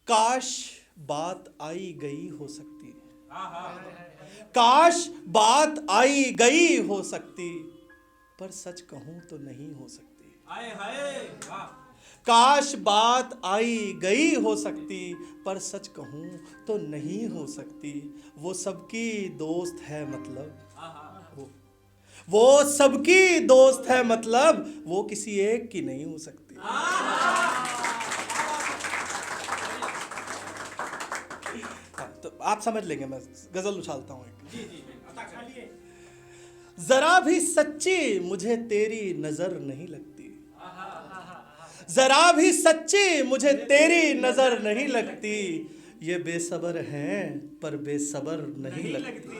काश बात आई गई हो सकती, काश बात आई गई हो सकती, पर सच कहूं तो नहीं हो सकती। काश बात आई गई हो सकती, पर सच कहूं तो नहीं हो सकती। वो सबकी दोस्त है मतलब, वो सबकी दोस्त है मतलब, वो किसी एक की नहीं हो सकती। तो आप समझ लेंगे, मैं गजल उछालता हूं एक। जरा भी सच्ची मुझे तेरी नजर नहीं लगती, जरा भी सच्ची मुझे तेरी नजर नहीं लगती। ये बेसबर हैं पर बेसबर नहीं लगती।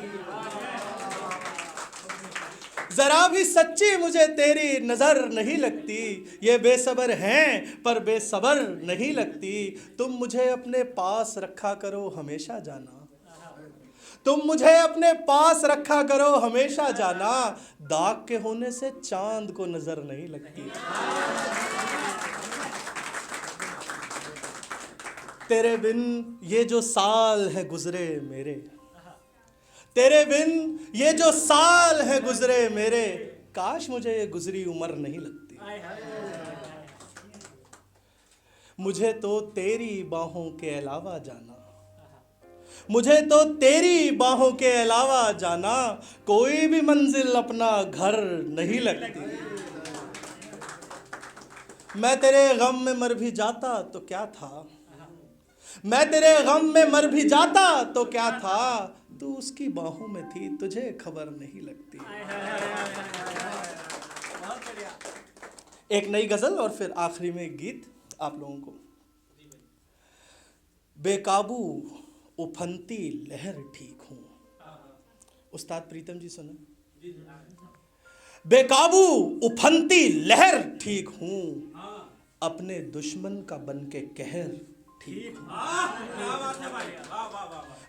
जरा भी सच्ची मुझे तेरी नजर नहीं लगती, ये बेसबर हैं पर बेसबर नहीं लगती। तुम मुझे अपने पास रखा करो हमेशा जाना, तुम मुझे अपने पास रखा करो हमेशा जाना। दाग के होने से चांद को नजर नहीं लगती। तेरे बिन ये जो साल है गुजरे मेरे, तेरे बिन ये जो साल है गुजरे मेरे, काश मुझे ये गुजरी उम्र नहीं लगती। मुझे तो तेरी बाहों के अलावा जाना, मुझे तो तेरी बाहों के अलावा जाना, कोई भी मंजिल अपना घर नहीं लगती। मैं तेरे गम में मर भी जाता तो क्या था, मैं तेरे गम में मर भी जाता तो क्या था, तू उसकी बाहों में थी तुझे खबर नहीं लगती। एक नई गजल और फिर आखिरी में एक गीत आप लोगों को। बेकाबू उफनती लहर ठीक हूं, उस्ताद प्रीतम जी सुना। बेकाबू उफनती लहर ठीक हूं, अपने दुश्मन का बन के कहर ठीक हूं।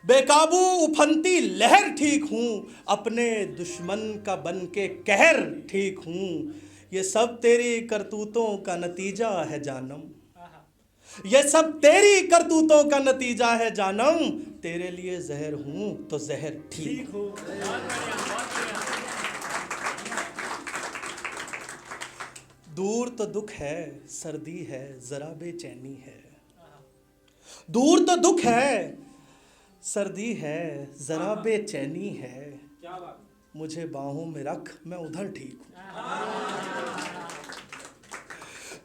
बेकाबू उफनती लहर ठीक हूं, अपने दुश्मन का बन के कहर ठीक हूं। ये सब तेरी करतूतों का नतीजा है जानम, ये सब तेरी करतूतों का नतीजा है जानम। तेरे लिए जहर हूं तो जहर ठीक हूं। दूर तो दुख है, सर्दी है, जरा बेचैनी है। दूर तो दुख है, सर्दी है, जरा बेचैनी है। मुझे बाहों में रख, मैं उधर ठीक हूं।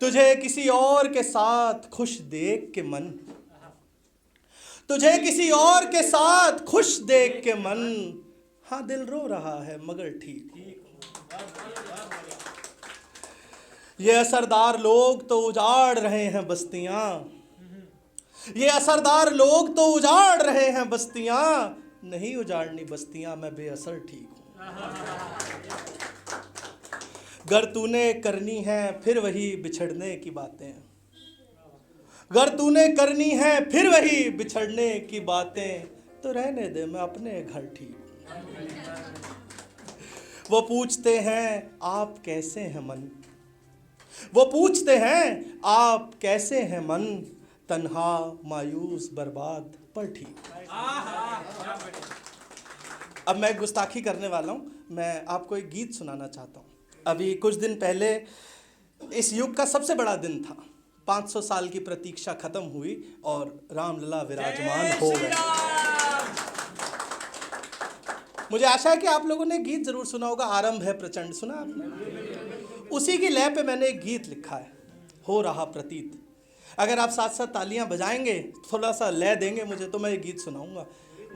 तुझे किसी और के साथ खुश देख के मन, तुझे किसी और के साथ खुश देख के मन, हाँ दिल रो रहा है मगर ठीक हूं। ये असरदार लोग तो उजाड़ रहे हैं बस्तियां, ये असरदार लोग तो उजाड़ रहे हैं बस्तियां, नहीं उजाड़नी बस्तियां, मैं बेअसर ठीक हूं। गर तूने करनी है फिर वही बिछड़ने की बातें, गर तूने करनी है फिर वही बिछड़ने की बातें, तो रहने दे मैं अपने घर ठीक हूं। वो पूछते हैं आप कैसे हैं मन, वो पूछते हैं आप कैसे हैं मन, तन्हा मायूस बर्बाद पर ठीक। अब मैं गुस्ताखी करने वाला हूँ, मैं आपको एक गीत सुनाना चाहता हूँ। अभी कुछ दिन पहले इस युग का सबसे बड़ा दिन था, 500 साल की प्रतीक्षा खत्म हुई और रामलला विराजमान हो गए। मुझे आशा है कि आप लोगों ने गीत जरूर सुना होगा, आरंभ है प्रचंड, सुना आपने? उसी की लय पे मैंने एक गीत लिखा है, हो रहा प्रतीत। अगर आप साथ साथ तालियां बजाएंगे, थोड़ा सा लय देंगे मुझे, तो मैं ये गीत सुनाऊंगा,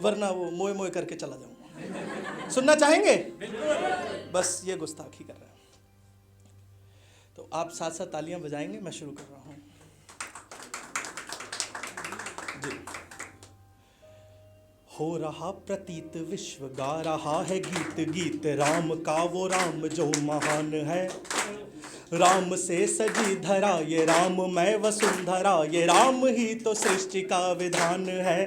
वरना वो मोए मोए करके चला जाऊंगा। सुनना चाहेंगे? बस ये गुस्ताखी कर रहे हैं, तो आप साथ साथ तालियां बजाएंगे, मैं शुरू कर रहा हूं जी। हो रहा प्रतीत विश्व गा रहा है गीत, गीत राम का वो राम जो महान है। राम से सजी धरा ये राममय वसुंधरा, ये राम ही तो सृष्टि का विधान है।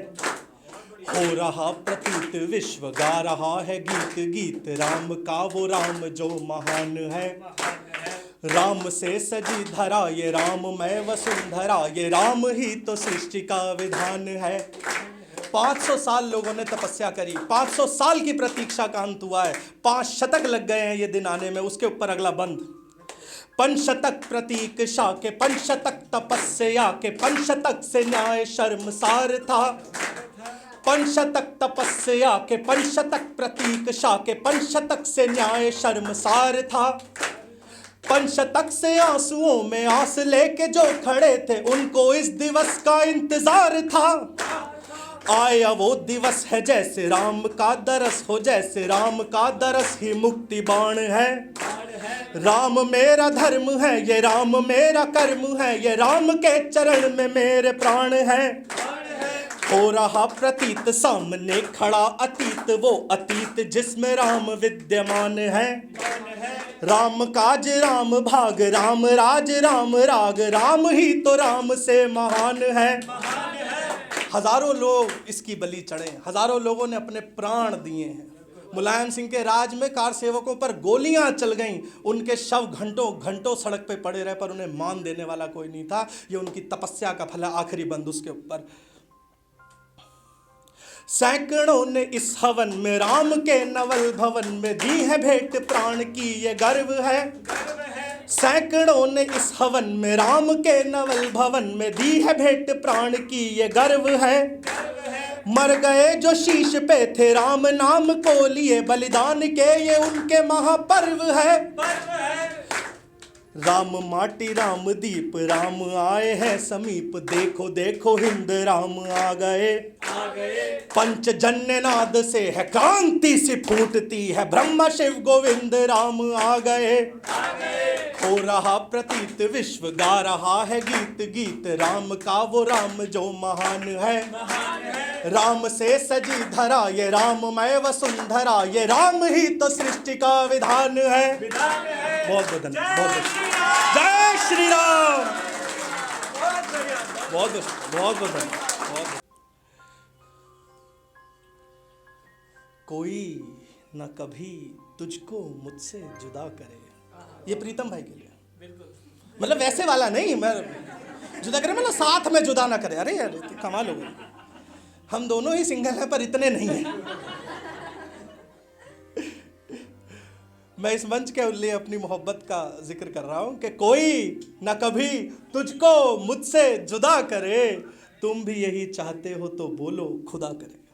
हो रहा प्रतीत विश्व गा रहा है गीत, गीत राम का वो राम जो महान है। राम से सजी धरा ये राममय वसुंधरा, ये राम ही तो सृष्टि का विधान है। 500 साल लोगों ने तपस्या करी, 500 साल की प्रतीक्षा का अंत हुआ है। 5 शतक लग गए हैं ये दिन आने में, उसके ऊपर अगला बंद। पंचशतक प्रतीक्षा के, पंचशतक तपस्या के, पंचशतक से न्याय शर्मसार था। पंचशतक तपस्या के, पंचशतक प्रतीक्षा के, पंचशतक से न्याय शर्मसार था। पंचशतक से आंसुओं में आंस लेके जो खड़े थे, उनको इस दिवस का इंतजार था। आया वो दिवस है जैसे राम का दरस हो, जैसे राम का दरस ही मुक्ति बाण है। राम मेरा धर्म है, ये राम मेरा कर्म है, ये राम के चरण में मेरे प्राण है। हो रहा प्रतीत सामने खड़ा अतीत, वो अतीत जिसमें राम विद्यमान है। राम काज राम भाग, राम राज राम राग, राम ही तो राम से महान है। हजारों लोग इसकी बलि चढ़े, हजारों लोगों ने अपने प्राण दिए हैं। मुलायम सिंह के राज में कार सेवकों पर गोलियां चल गईं, उनके शव घंटों घंटों सड़क पे पड़े रहे, पर उन्हें मान देने वाला कोई नहीं था। ये उनकी तपस्या का फल है। आखिरी बंद उसके ऊपर। सैकड़ों ने इस हवन में राम के नवल भवन में दी है भेंट प्राण की, ये गर्व है। सैकड़ों ने इस हवन में राम के नवल भवन में दी है भेंट प्राण की, ये गर्व है। मर गए जो शीश पे थे राम नाम को लिए, बलिदान के ये उनके महापर्व है। राम माटी राम दीप, राम आए हैं समीप, देखो देखो हिंद राम आ गए। पंचजन्य नाद से है क्रांति सी फूटती है, ब्रह्मा शिव गोविंद राम आ गए। हो रहा प्रतीत विश्व गा रहा है गीत, गीत राम का वो राम जो महान है। राम से सजी धरा ये राममय वसुंधरा, ये राम ही तो सृष्टि का विधान है। बहुत बहुत धन्यवाद, बहुत बहुत जय श्री राम। बहुत बहुत बहुत धन्यवाद। कोई न कभी तुझको मुझसे जुदा करे, ये प्रीतम भाई के लिए। मतलब वैसे वाला नहीं, मैं जुदा करे मतलब साथ में जुदा ना करे। अरे यार कमाल हो गई, हम दोनों ही सिंगल हैं पर इतने नहीं हैं। मैं इस मंच के लिए अपनी मोहब्बत का जिक्र कर रहा हूं कि कोई न कभी तुझको मुझसे जुदा करे, तुम भी यही चाहते हो तो बोलो खुदा करे।